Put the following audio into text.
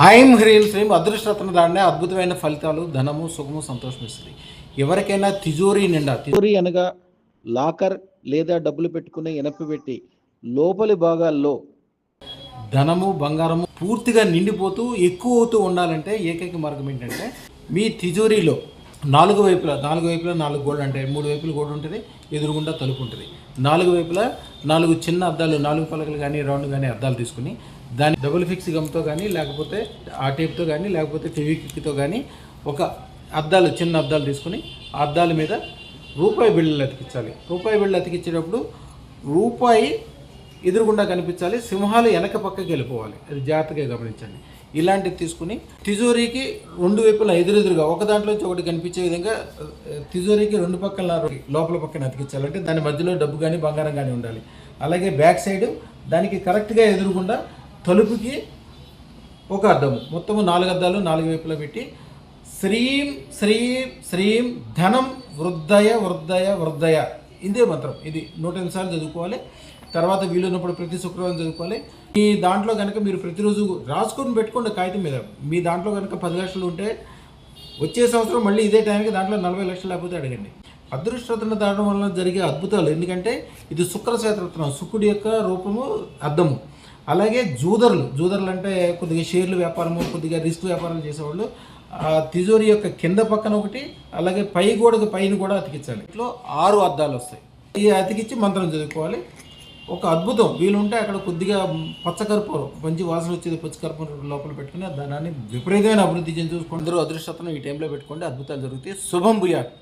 ఐం హ్రీం శ్రీం అదృష్టరత్న దాండే అద్భుతమైన ఫలితాలు, ధనము, సుఖము, సంతోషం ఇస్తుంది. ఎవరికైనా తిజోరీ నిండా, తిజోరీ అనగా లాకర్ లేదా డబ్బులు పెట్టుకునే ఇనప పెట్టి లోపలి భాగాల్లో ధనము, బంగారము పూర్తిగా నిండిపోతూ ఎక్కువ అవుతూ ఉండాలంటే ఏకైక మార్గం ఏంటంటే మీ తిజోరీలో నాలుగు వైపులా 4 గోడలు అంటే 3 వైపులు గోడ ఉంటుంది, ఎదురుగుండా తలుపు ఉంటుంది. 4 వైపులా 4 చిన్న అద్దాలు, 4 పలకలు కానీ రౌండ్ కానీ అద్దాలు తీసుకుని దాన్ని డబుల్ ఫిక్స్ గమ్తో కానీ లేకపోతే ఆ టేప్తో కానీ లేకపోతే ఫెవిక్విక్తో కానీ ఒక అద్దాలు, చిన్న అద్దాలు తీసుకుని ఆ అద్దాల మీద రూపాయి బిళ్ళలు అతికించాలి. రూపాయి బిళ్ళలు అతికించేటప్పుడు రూపాయి ఎదురుగుండా కనిపించాలి, సింహాలు వెనక పక్కకి వెళ్ళిపోవాలి. అది జాగ్రత్తగా గమనించండి. ఇలాంటివి తీసుకుని తిజోరీకి 2 వైపులా ఎదురెదురుగా ఒక దాంట్లోంచి ఒకటి కనిపించే విధంగా తిజోరీకి 2 పక్కల లోపల పక్కన అతికించాలంటే దాని మధ్యలో డబ్బు కానీ బంగారం కానీ ఉండాలి. అలాగే బ్యాక్ సైడ్ దానికి కరెక్ట్గా ఎదురుగుండా తలుపుకి ఒక అద్దము, మొత్తము 4 అద్దాలు 4 వైపులా పెట్టి శ్రీం శ్రీం శ్రీం ధనం వృద్ధయ వృద్ధయ వృద్ధయ, ఇదే మంత్రం. ఇది 108 సార్లు చదువుకోవాలి. తర్వాత వీలున్నప్పుడు ప్రతి శుక్రవారం చదువుకోవాలి. మీ దాంట్లో కనుక మీరు ప్రతిరోజు రాసుకొని పెట్టుకోండి కాగితం మీద. మీ దాంట్లో కనుక 10 లక్షలు ఉంటే వచ్చే సంవత్సరం మళ్ళీ ఇదే టైంకి దాంట్లో 40 లక్షలు లేకపోతే అడగండి. అదృష్టరత్న దాటం వలన జరిగే అద్భుతాలు. ఎందుకంటే ఇది శుక్రశేత్రత్నం, శుక్రుడి యొక్క రూపము, అద్దము. అలాగే జూదర్లు అంటే కొద్దిగా షేర్లు వ్యాపారము, కొద్దిగా రిస్క్ వ్యాపారాలు చేసేవాళ్ళు ఆ తిజోరీ యొక్క కింద పక్కన ఒకటి, అలాగే పై గోడకు పైన కూడా అతికించాలి. ఇట్లా 6 అద్దాలు వస్తాయి. ఈ అతికించి మంత్రం చదువుకోవాలి. ఒక అద్భుతం. వీలుంటే అక్కడ కొద్దిగా పచ్చకర్పూరం, మంచి వాసన వచ్చేది పచ్చకర్పూరం లోపల పెట్టుకుని దానాన్ని విపరీతమైన అభివృద్ధి చెంది చూసుకోండి. అందరూ అదృష్టతను ఈ టైంలో పెట్టుకోండి, అద్భుతాలు జరుగుతాయి. శుభం భూయాత్.